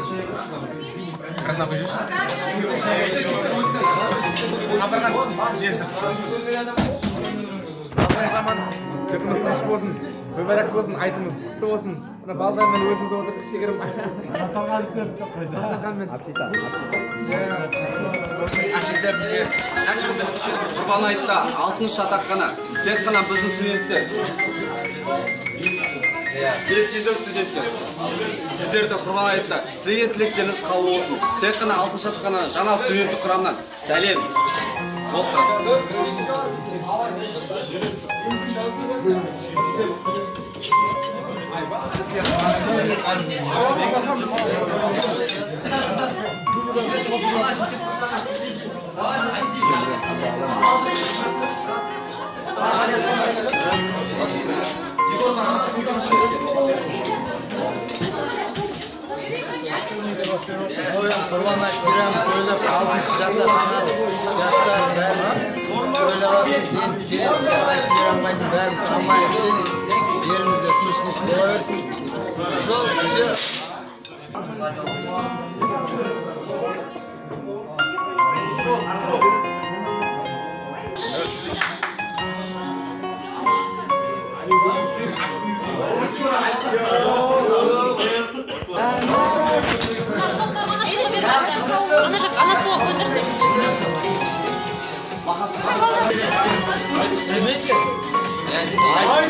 Kenapa jus? Sabarkan. Абай заман жұртымыз тыныш болсын, мүбәрәк болсын, айтымыз құтты болсын. Мына балдармен өзіміз отырып кішігірім. Әсіздер бізге әкіміміз үшін құрбан айтта алтын шатаққана, тек қана біздің студенттер. Белсенді студенттер. Сіздерді құрбан айтта тілеген тілектеріңіз қабыл болсын. Тек қана алтын шатаққана жаңа студенттік құрамнан сәлем. Kurban ayttiram, to'ylab oltmish janda qanali yoshlar bari to'ylab ayttiram bari hammaydi yerimizda tinchlik bo'laversin. Sol kishi Ana soğuk öldürsün. Ay,